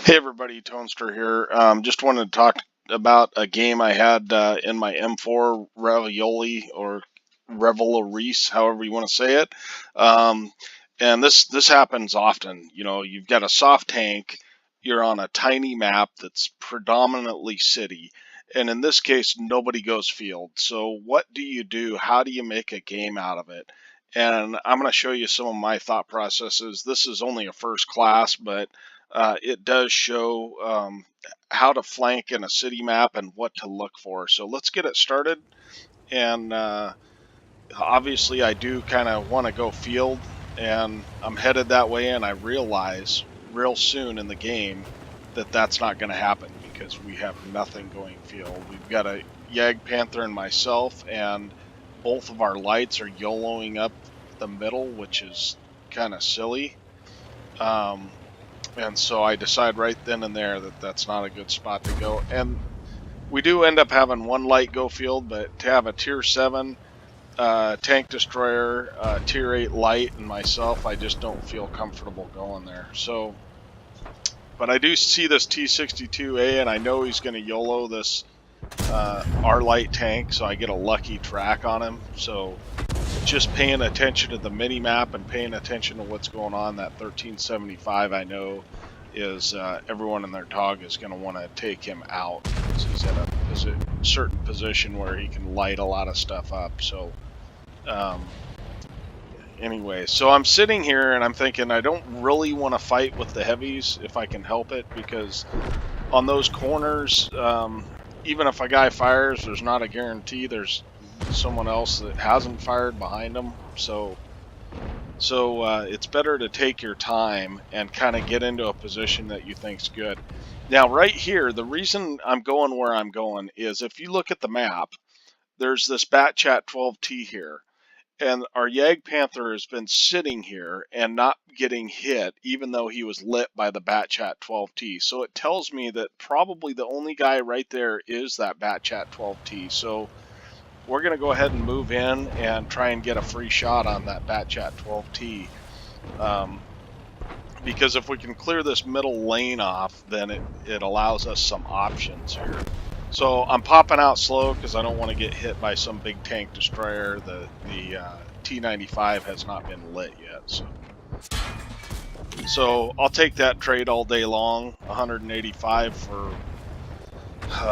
Hey everybody, Tonester here. Just wanted to talk about a game I had in my M4 Ravioli or Revelries, however you want to say it. Um, and this happens often. You know, you've got a soft tank, you're on a tiny map that's predominantly city, and in this case, nobody goes field. So what do you do? How do you make a game out of it? And I'm going to show you some of my thought processes. This is only a first class, but it does show how to flank in a city map and what to look for. So let's get it started. And obviously, I do kind of want to go field, and I'm headed that way. And I realize real soon in the game that that's not going to happen because we have nothing going field. We've got a Jagdpanther and myself, and both of our lights are YOLOing up the middle, which is kind of silly. And so I decide right then and there that that's not a good spot to go. And we do end up having one light go field, but to have a tier 7 tank destroyer, tier 8 light, and myself, I just don't feel comfortable going there. So, but I do see this T62A, and I know he's going to YOLO this our light tank, so I get a lucky track on him. So just paying attention to the mini map and paying attention to what's going on, that 1375 I know is everyone and their dog is going to want to take him out because he's at a certain position where he can light a lot of stuff up. So anyway, so I'm sitting here and I'm thinking I don't really want to fight with the heavies if I can help it, because on those corners, even if a guy fires, there's not a guarantee there's someone else that hasn't fired behind them. So it's better to take your time and kind of get into a position that you think's good. Now, right here, the reason I'm going where I'm going is if you look at the map, there's this Batchat 12T here, and our Jagdpanther has been sitting here and not getting hit, even though he was lit by the Batchat 12T. So it tells me that probably the only guy right there is that Batchat 12T. So we're going to go ahead and move in and try and get a free shot on that Batchat 12T. Because if we can clear this middle lane off, then it allows us some options here. So I'm popping out slow because I don't want to get hit by some big tank destroyer. The T95 has not been lit yet. So I'll take that trade all day long, 185 for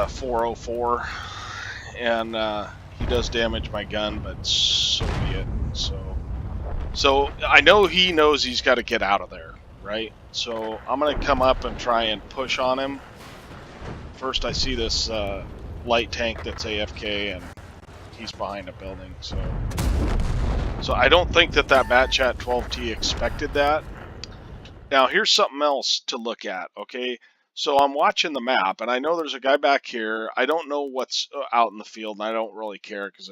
404. And he does damage my gun, but so be it. So I know he knows he's got to get out of there, right? So I'm going to come up and try and push on him. First I see this light tank that's AFK, and he's behind a building. So I don't think that Batchat 12T expected that. Now here's something else to look at, okay? So I'm watching the map, and I know there's a guy back here. I don't know what's out in the field, and I don't really care because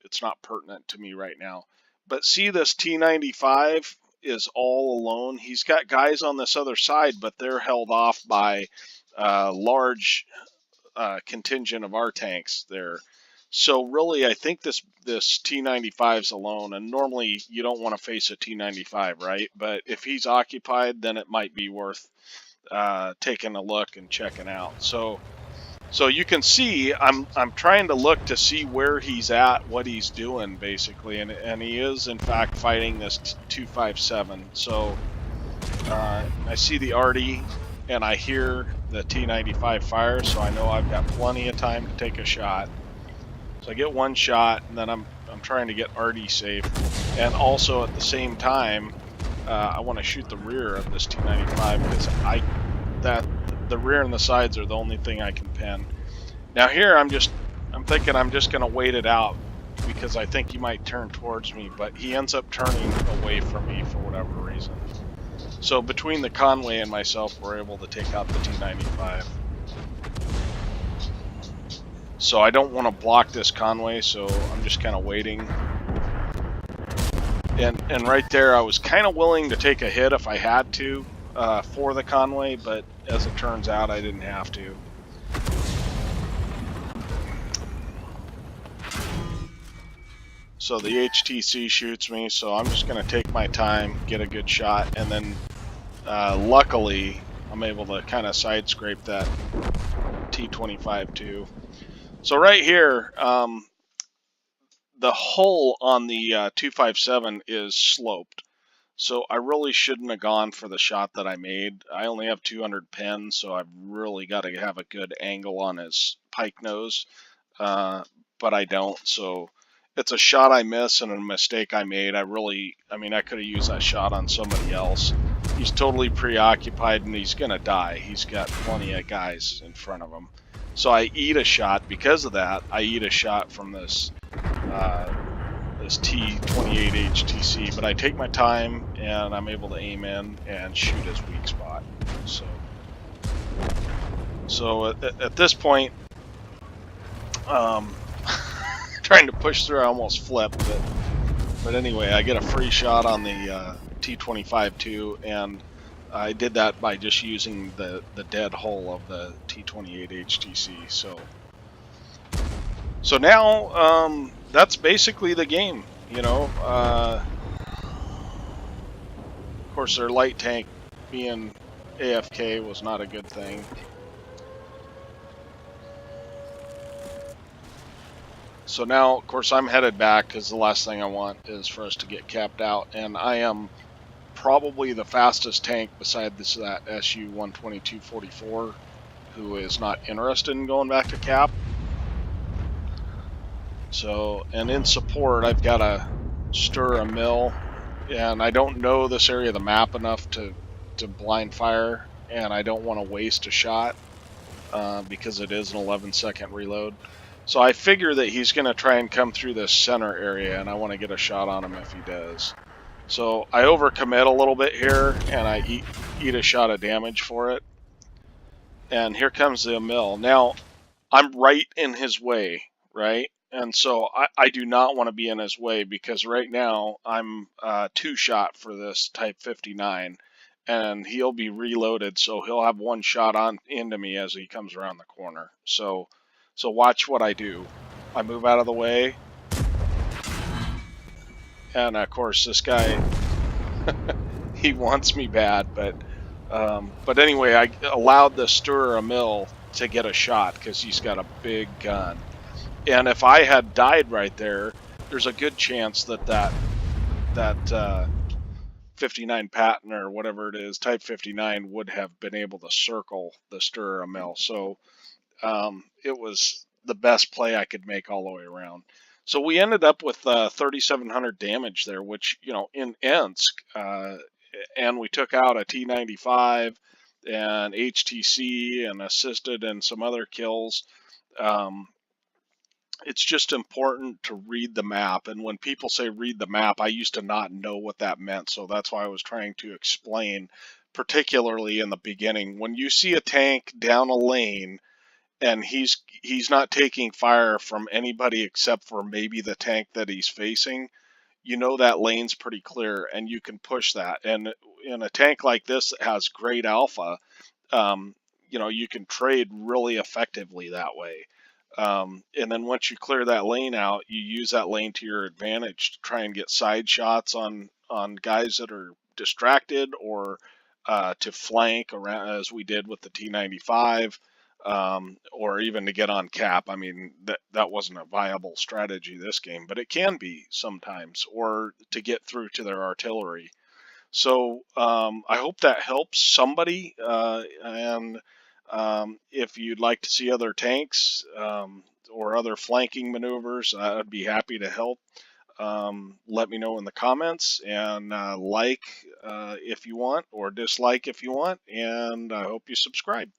it's not pertinent to me right now. But see, this T95 is all alone. He's got guys on this other side, but they're held off by a large contingent of our tanks there. So really, I think this T95 is alone, and normally you don't want to face a T95, right? But if he's occupied, then it might be worth taking a look and checking out. So you can see I'm trying to look to see where he's at, what he's doing basically, and he is in fact fighting this 257. So I see the arty and I hear the T95 fire, so I know I've got plenty of time to take a shot. So I get one shot, and then I'm trying to get arty safe, and also at the same time I want to shoot the rear of this T95 because the rear and the sides are the only thing I can pin. Now here I'm thinking I'm just going to wait it out because I think he might turn towards me, but he ends up turning away from me for whatever reason. So between the Conway and myself, we're able to take out the T95. So I don't want to block this Conway, so I'm just kind of waiting. And right there, I was kind of willing to take a hit if I had to for the Conway, but as it turns out, I didn't have to. So the HTC shoots me, so I'm just going to take my time, get a good shot, and then luckily I'm able to kind of side scrape that T25 too. So right here, the hull on the 257 is sloped. So I really shouldn't have gone for the shot that I made. I only have 200 pin, so I've really got to have a good angle on his pike nose. But I don't, so it's a shot I miss and a mistake I made. I mean, I could have used that shot on somebody else. He's totally preoccupied and he's going to die. He's got plenty of guys in front of him. So I eat a shot. Because of that, I eat a shot from this this T28 HTC, but I take my time and I'm able to aim in and shoot his weak spot. So at this point, trying to push through, I almost flipped, but anyway, I get a free shot on the T25 too, and I did that by just using the dead hull of the T28 HTC. So now that's basically the game. You know, of course, their light tank being AFK was not a good thing. So now, of course, I'm headed back because the last thing I want is for us to get capped out, and I am probably the fastest tank besides that SU-122-44 who is not interested in going back to cap. So, and in support, I've got to stir a mill, and I don't know this area of the map enough to blind fire, and I don't want to waste a shot because it is an 11-second reload. So I figure that he's going to try and come through this center area, and I want to get a shot on him if he does. So I overcommit a little bit here, and I eat a shot of damage for it. And here comes the mill. Now, I'm right in his way, right? And so I do not want to be in his way because right now I'm two-shot for this Type 59, and he'll be reloaded, so he'll have one shot on into me as he comes around the corner. So watch what I do. I move out of the way, and of course this guy, he wants me bad, but anyway, I allowed the stirrer mill to get a shot because he's got a big gun. And if I had died right there, there's a good chance that 59 Patton or whatever it is, Type 59, would have been able to circle the stirrer mill. So it was the best play I could make all the way around. So we ended up with 3,700 damage there, which, you know, in Ensk, and we took out a T95 and HTC and assisted in some other kills. It's just important to read the map. And when people say read the map, I used to not know what that meant. So that's why I was trying to explain, particularly in the beginning. When you see a tank down a lane and he's not taking fire from anybody except for maybe the tank that he's facing, you know that lane's pretty clear and you can push that. And in a tank like this that has great alpha, you know, you can trade really effectively that way. And then once you clear that lane out, you use that lane to your advantage to try and get side shots on guys that are distracted, or to flank around, as we did with the T95, or even to get on cap. I mean, that wasn't a viable strategy this game, but it can be sometimes, or to get through to their artillery. So I hope that helps somebody. And if you'd like to see other tanks or other flanking maneuvers, I'd be happy to help. Let me know in the comments, and like if you want, or dislike if you want, and I hope you subscribe.